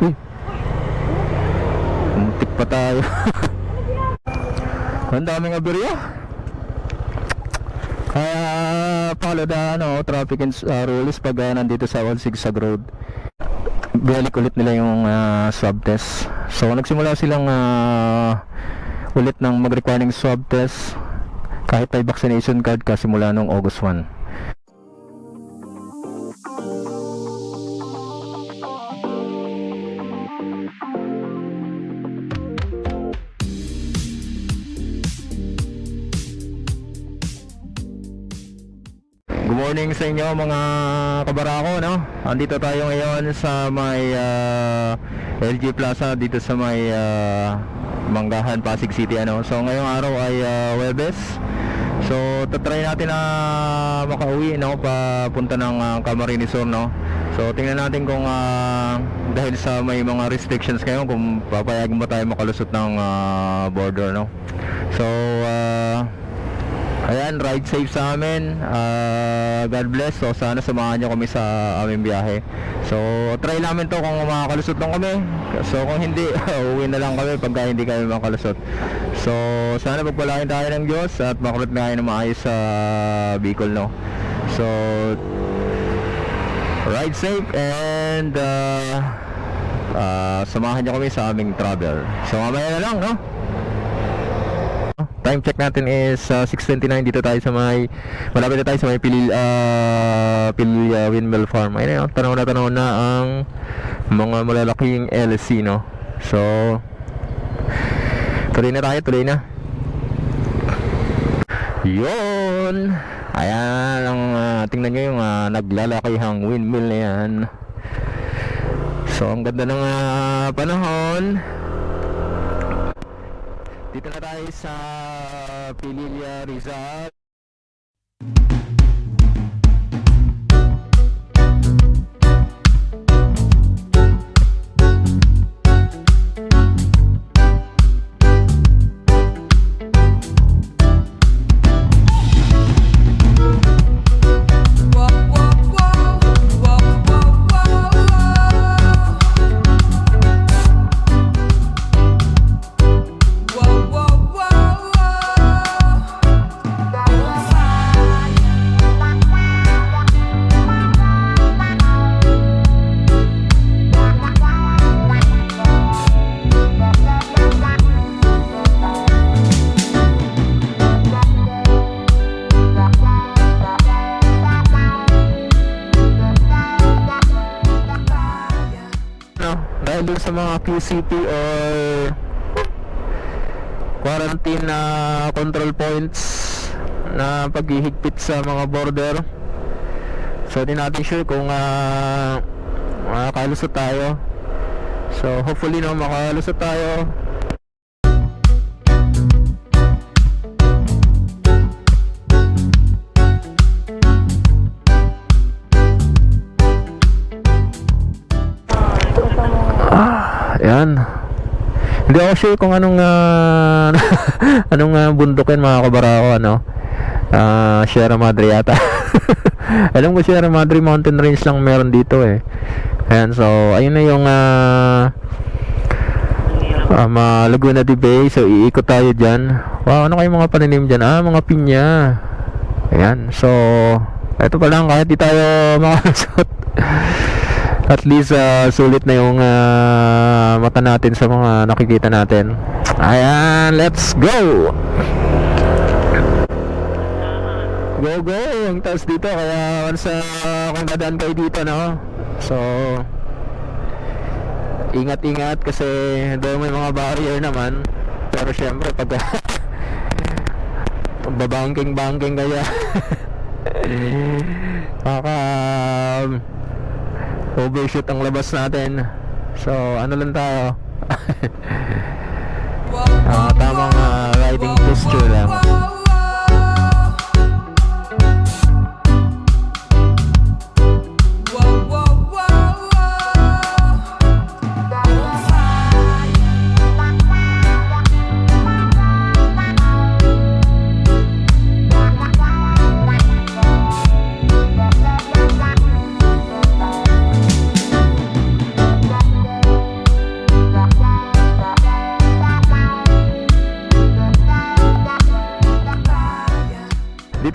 Uy, muntik pa tayo. Ang daming aberya. Kaya pakalada traffic and rules pag nandito sa All Sigsag Road. Balik ulit nila yung swab test. So nagsimula silang ulit ng mag-require ng swab test kahit may vaccination card ka simula nung August 1. Good morning sa inyo mga kabarako, no? Andito tayo ngayon sa may LG Plaza dito sa may Manggahan, Pasig City, ano. So ngayong araw ay Huwebes. So tatry natin na makauwi, no, papunta ng Camarines Sur, no. So tingnan natin kung dahil sa may mga restrictions ngayon kung papayagan ba tayo makalusot ng border, no. So ayan, ride safe sa amin. God bless. So sana samahan nyo kami sa aming biyahe. So try namin to kung makakalusot lang kami. So kung hindi, uwi na lang kami pagka hindi kami makalusot. So sana pagpalain tayo ng Diyos at makulot na tayo na maayos sa Bicol, no. So ride safe and samahan nyo kami sa aming travel. So mamaya na lang, no. Time check natin is 6:29. Dito tayo sa may malapit na tayo sa may Pilya Windmill Farm. Ayun, tanaw na ang mga malalaking LC, no. So tuloy na. Yun. Ayan ang tingnan nyo yung naglalakihang windmill na yan. So ang ganda ng panahon. Dito na tayo sa Pilya Rizal. Dahil sa mga QCP or quarantine control points na paghihigpit sa mga border, so di natin sure kung makakalusot tayo. So hopefully makalusot tayo. Ayan. Hindi ako sure kung anong bundok yan, mga kabarako, ano. Sierra Madre yata. Alam ko Sierra Madre Mountain Range lang meron dito eh. Ayan, so ayun na yung Laguna de Bay. So iikot tayo dyan. Wow, ano kayong mga pananim dyan? Mga pinya. Ayan, so ito pa lang, kahit di tayo makalusot. At least sulit na yung mata natin sa mga nakikita natin. Ayan, let's go! Go! Ang taas dito, kaya once kung dadaan kayo dito, no? So ingat kasi doon may mga barrier naman. Pero syempre pag babangking kaya overshoot ang labas natin. So ano lang tayo. Tamang riding posture lang.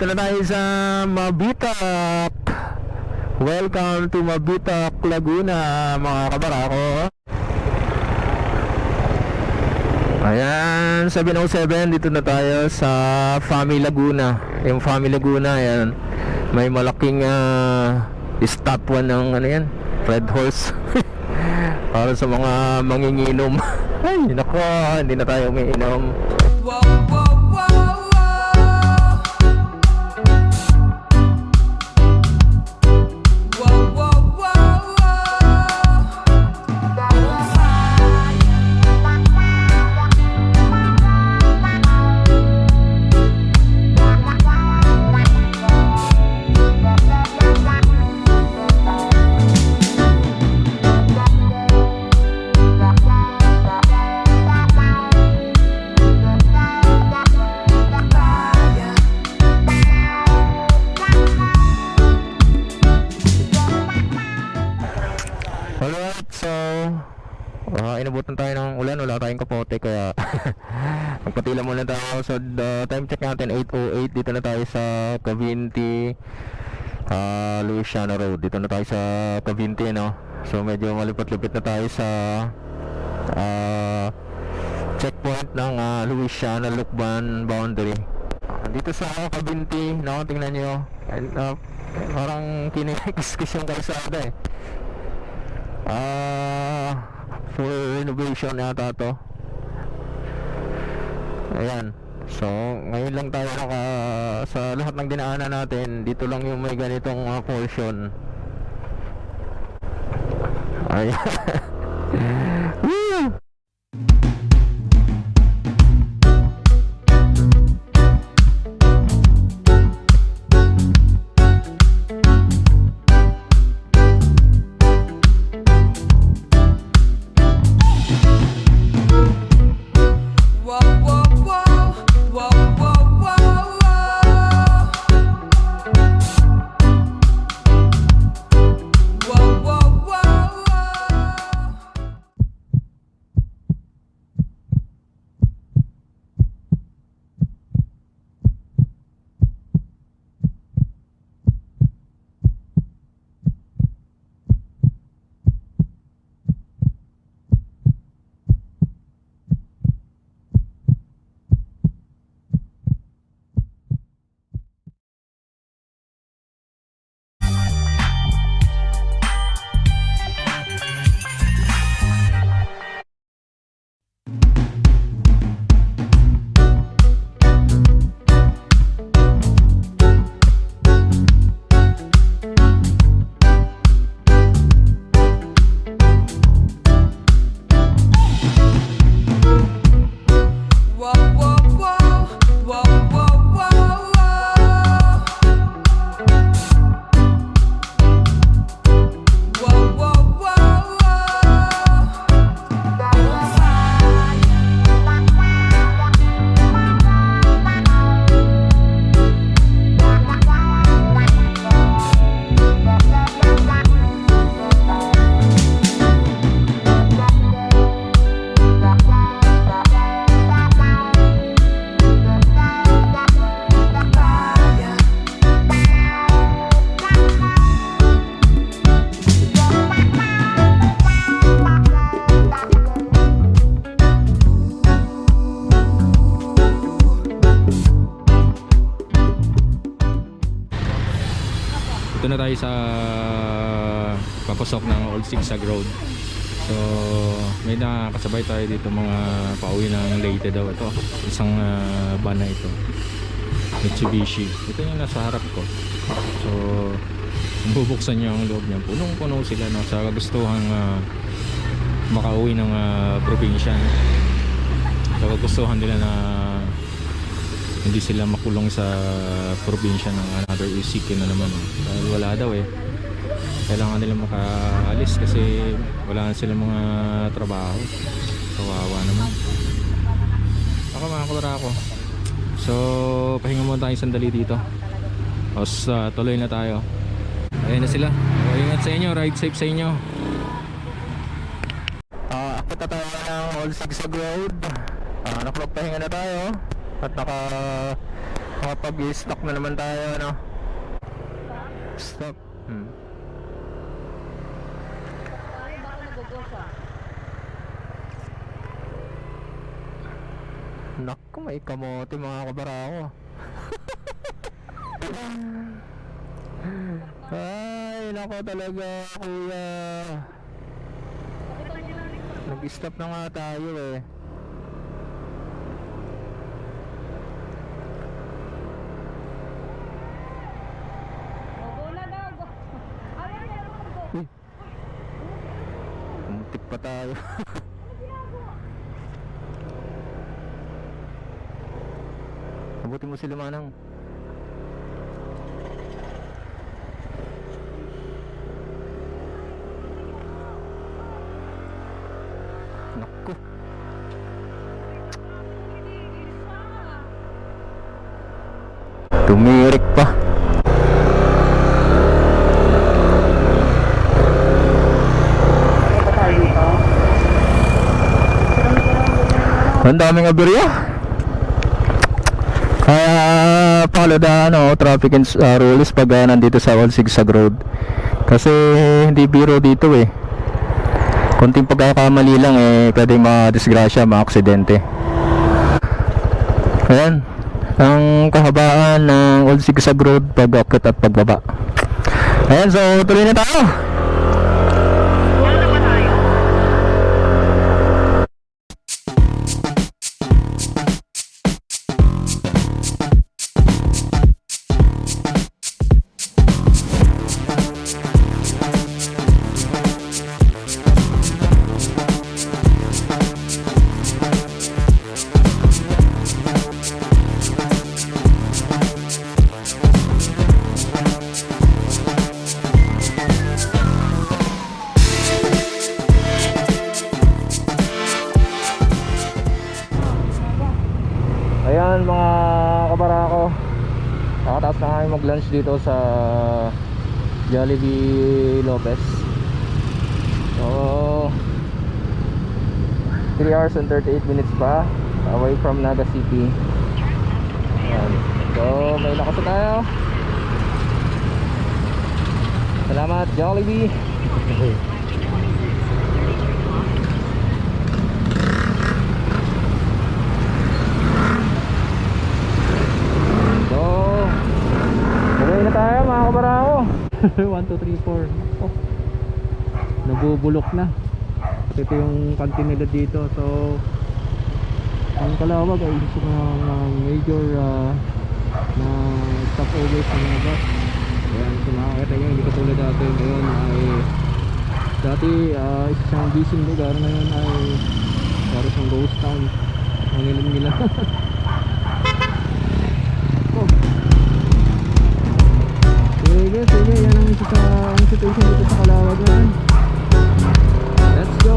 Andito na tayo sa Mabitak. Welcome to Mabitak, Laguna, mga kabarako. Ayan, 707, dito na tayo sa Fami Laguna. Yung Fami Laguna, ayan, may malaking statue ng ano yan, Red Horse. Para sa mga manginginom. Ay, nako, hindi na tayo umiinom. Alright, so inabutan tayo ng ulan, wala tayong kapote kaya magpatila muna tayo. So time check natin 8:08. Dito na tayo sa Cavinti, Luisiana Road. Dito na tayo sa Cavinti, no? So medyo malipot-lipit na tayo sa checkpoint ng Luisiana Lukban boundary. Dito sa Cavinti, no, tingnan nyo, parang kinikis-kis yung kalsada eh. Full renovation yata to. Ayan. So ngayon lang tayo sa lahat ng dinaanan natin, dito lang yung may ganitong portion. Ayan. Woo! Ito na tayo sa papasok ng Old Zigzag Road. So may nakakasabay tayo dito, mga pauwi ng Leyte daw. Ito isang van na ito, Mitsubishi. Ito yung nasa harap ko. So bubuksan niya ang loob niya, punong-puno sila, no, sa kagustuhang makauwi ng probinsya. So kagustuhan nila na hindi sila makulong sa probinsya ng another isiki na naman, dahil wala daw eh, kailangan nila makaalis kasi wala na silang mga trabaho. Kawawa naman. Ako mga kabarako, so pahinga muna tayo sandali dito, tapos tuloy na tayo. Ayun na sila. So, ingat sa inyo, ride safe sa inyo. Akit na tayo ng Old Zigzag Road. Nakapagpahinga na tayo at Makapag-stock na naman tayo, no? Stock. Ay, baka nagugosa. Naku, may kamote mga kabarako. Ay, nako talaga, kuya. Nag-stop na nga tayo eh. Go na daw. Go. Ay, go. Uy, muntik pa tayo. Abutin mo sila, Manang. Naku. Tumirik pa. Ang daming aberya. Kaya pahalada traffic and rules pag nandito sa Old Sigsag Road. Kasi hindi biro dito eh. Konting pagkakamali lang eh, pwedeng ma-disgrasya, ma-aksidente. Ayan, ang kahabaan ng Old Sigsag Road pag akit at pagbaba. Ayan, so tuloy na tayo. Ayan mga kabarako, nakataas na kami mag-lunch dito sa Jollibee Lopez. So 3 hours and 38 minutes pa away from Naga City. Ayan. So may lakas na tayo. Salamat Jollibee. Tayo mga kabarako. 1, 2, 3, 4. Oh, nabubulok na. Ito yung kantin nila dito. So ang Calawag ay isa ng major na stopover sa mga bus. Ayan, so nakakita nyo, hindi katulad dati. Ngayon ay dati isa siyang busy lugar, ngayon ay para siyang ghost town. Ang ilan nila. Sige, yan ang isa sa situation dito sa Calawag na. Let's go!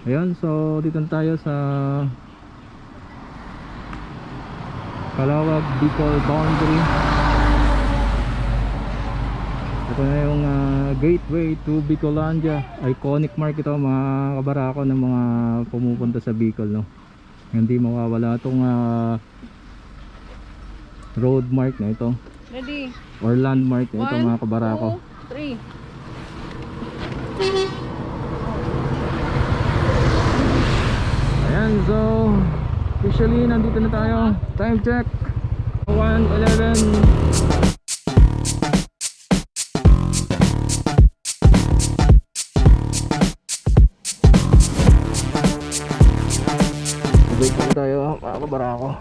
Ayan, so dito tayo sa Calawag Bicol boundary. Ito na yung gateway to Bicolandia. Iconic mark ito mga kabarako ng mga pumupunta sa Bicol, no? Hindi mawawala itong road mark na ito. Ready? Or landmark na ito mga kabarako. 1, 2, 3. Ayan, so officially nandito na tayo. Time check 1:11. Wait lang tayo mga kabarako.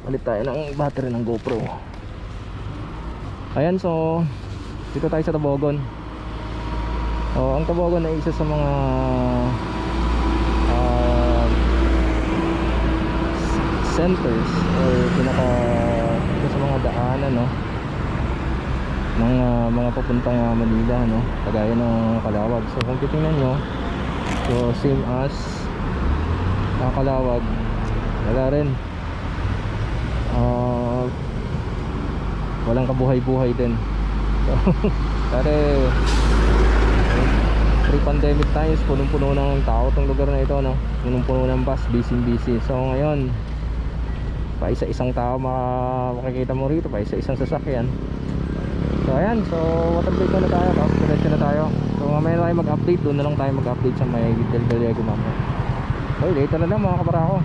Palit tayo ng battery ng GoPro. Ayan, so dito tayo sa Tabogon. Ang Tabogon ay isa sa mga centers or pinaka isa sa mga daanan, no, ng mga papuntang Manila, no, kagaya ng Calawag. So kung titingnan nyo, so same as Calawag, wala rin, walang kabuhay-buhay din. So pare, pre-pandemic times, punong-puno ng tao tong lugar na ito, no, punong-puno ng bus, busy. So ngayon, pa isa-isang tao makikita mo rito, pa isa-isang sasakyan. So ayan, so water break na tayo, tapos diretso na tayo. So mamaya na tayo mag-update, doon na lang tayo mag-update sa may Del Gallego mamaya. So later na lang mga kabarako.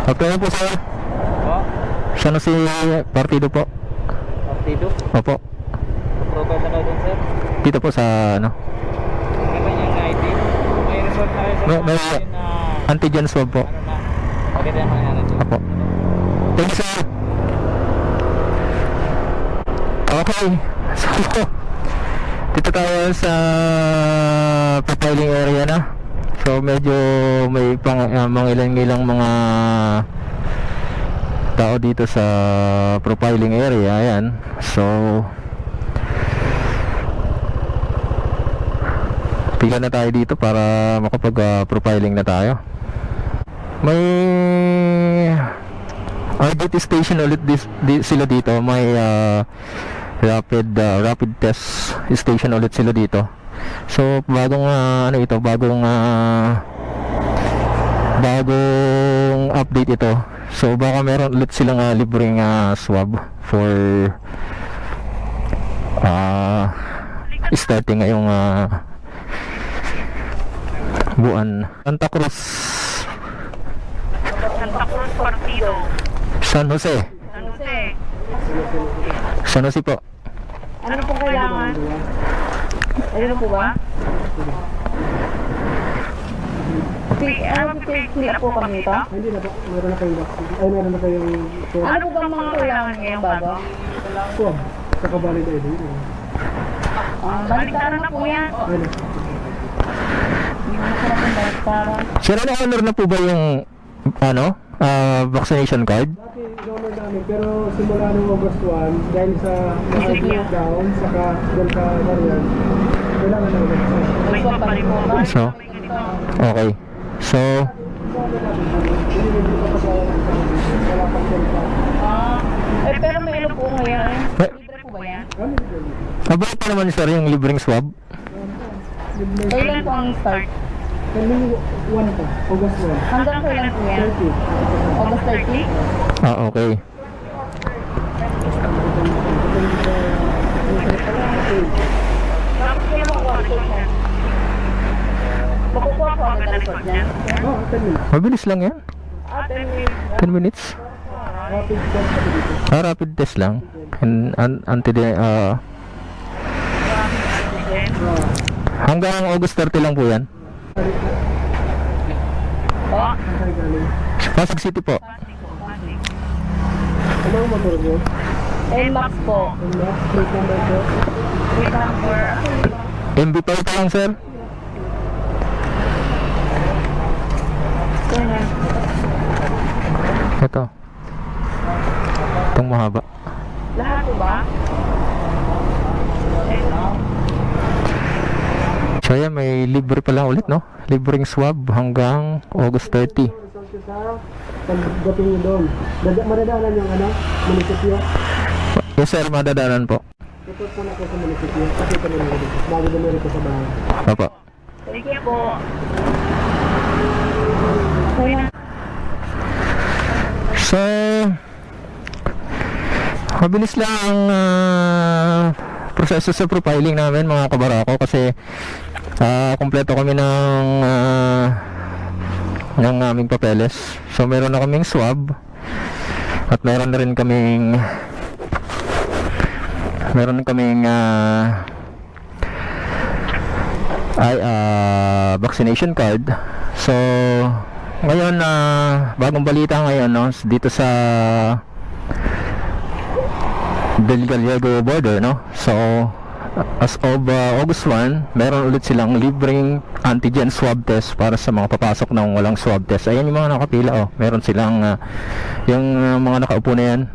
Okay po sir. Po? Saan si partido po? Partido? Opo. Provide na daw dun, sir? Dito po sa ano? Ano ba yung ID? May result tayo sa May na antigen swab po. ano na? Bakit yan mga natin? Opo. Thank you sir. Okay. So dito tayo sa profiling area na. So medyo may mga ilang mga tao dito sa profiling area. Ayan. So pila na tayo dito para makapag profiling na tayo. May RDT station ulit sila dito. May rapid test station ulit sila dito. So bagong bagong update ito. So baka meron ulit silang libreng swab for starting ngayong buwan. Santa Cruz Partido. San Jose. San Jose po. Ano po kailangan? Ano po ba? Fill up po kami ito? Hindi na po, meron na kayong vaccine. Ay, meron na kayong Ano po ba mga kailangan ngayon bago? swab. Saka valid ID. Baliktaran na po yan. Ayun. Hindi mo masarap yung baliktaran. Sir, honor na po ba yung vaccination card? Dati, in-honor namin, pero simula nung August 1, dahil sa mga lockdown, saka Delta variant, kailangan na ulit. May papalit mo ba? So, okay. So, Pero may ano po ngayon. Libre po ba yan? mabait pa naman sir yung libreng swab. Kailan po ang start? Kailan 1 pa, August 1. Hanggang kailan po yan? 30. August 30? Okay. Makukuha po agad ang result niya? Oh, 10 minutes. Mabilis lang yan. 10 minutes. Rapid test ako dito. Rapid test lang. And hanggang August 30 lang po yan. Saan kayo galing? Pasig City po. Ano ang motor nyo? NMAX po. Ang last plate number ko? Wait number. MB5 pa lang sir. Ito na. Itong mahaba. Lahat po ba? So yan, may libre pala ulit, no? Libreng swab hanggang August 30. Pagdating nyo doon, madadaanan yung munisipyo. Yes sir, madadaanan po. Ito po na po sa munisipyo. Kasi ito na nyo bago dumiri ko sa bahay. Opo. Thank you po. So, mabilis lang ang proseso sa profiling namin mga kabarako kasi kompleto kami ng aming papeles. So meron na kaming swab at meron na rin kaming vaccination card. So ngayon bagong balita ngayon, no, dito sa Del Gallego border, no. So as of August 1, meron ulit silang libreng antigen swab test para sa mga papasok ng walang swab test. Ayan yung mga nakapila, oh. Meron silang yung mga nakaupo na yan.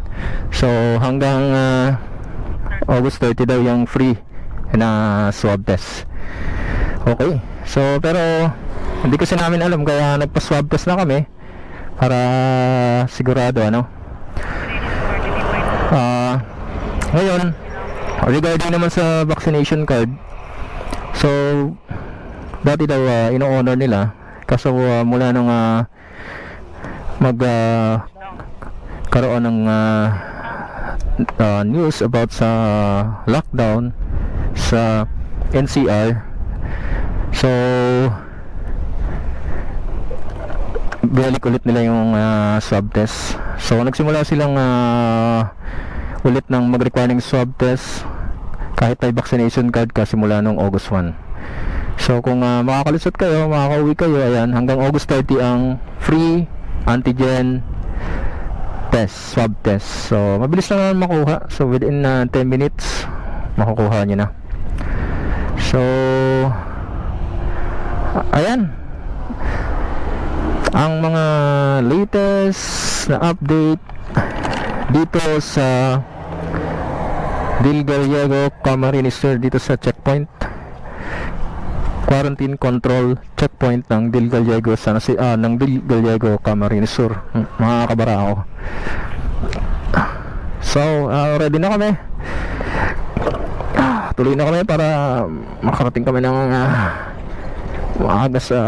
So hanggang August 30 daw yung free na swab test. Okay. So pero hindi kasi namin alam kaya nagpa-swab test na kami para sigurado, ano. Ngayon, regarding naman sa vaccination card, so dati daw ino-honor nila kaso mula nung karoon ng news about sa lockdown sa NCR, so balik ulit nila yung swab test. So nagsimula silang ulit ng mag-require ng swab test kahit may vaccination card kasi mula nung August 1. So kung makakalusot kayo, makakauwi kayo, ayan, hanggang August 30 ang free antigen test, swab test. So mabilis lang naman makuha. So within 10 minutes makukuha nyo na. So ayan ang mga latest na update dito sa Del Gallego, Camarines Sur, dito sa checkpoint, quarantine control checkpoint ng Del Gallego ng Del Gallego, Camarines Sur, mga kabarako. So ready na kami, tuloy na kami para makarating kami ng maaga sa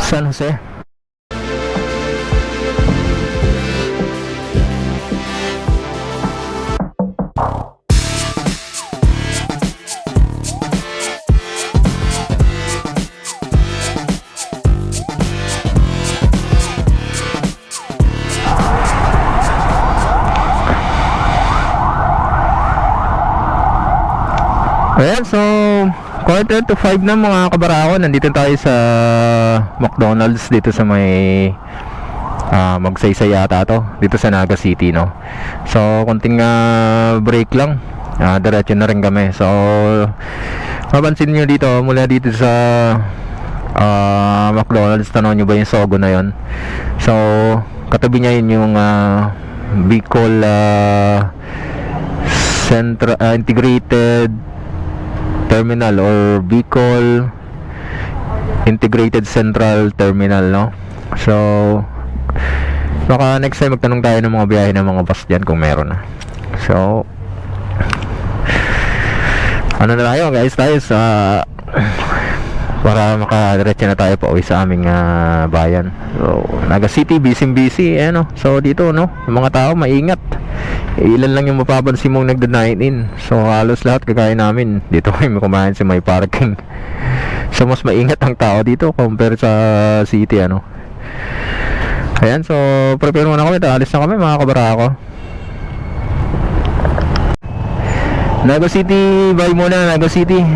San Jose. Ayan, so 4:45 na mga kabarako. Nandito tayo sa McDonald's dito sa may Magsaysay yata to, dito sa Naga City, no. So konting break lang, diretso na rin kami. So mapansin nyo dito, mula dito sa McDonald's, tanong nyo ba yung Sogo na yon? So katabi niya yun yung Bicol Central Integrated Terminal or Bicol Integrated Central Terminal, no. So baka next time magtanong tayo ng mga biyahe ng mga bus dyan kung meron na. So ano na tayo guys, tayo sa para makadiretso na tayo pa uwi sa aming bayan. So Naga City, busy, no. So dito, no, yung mga tao maingat. Ilan lang yung mapapansin mong nagda-dine in. So halos lahat kagaya namin dito kami kumain sa may parking. So mas maingat ang tao dito compare sa city, ano. Ayan, so prepare muna kami, alis na kami mga kabarako. Naga City, bye muna Naga City.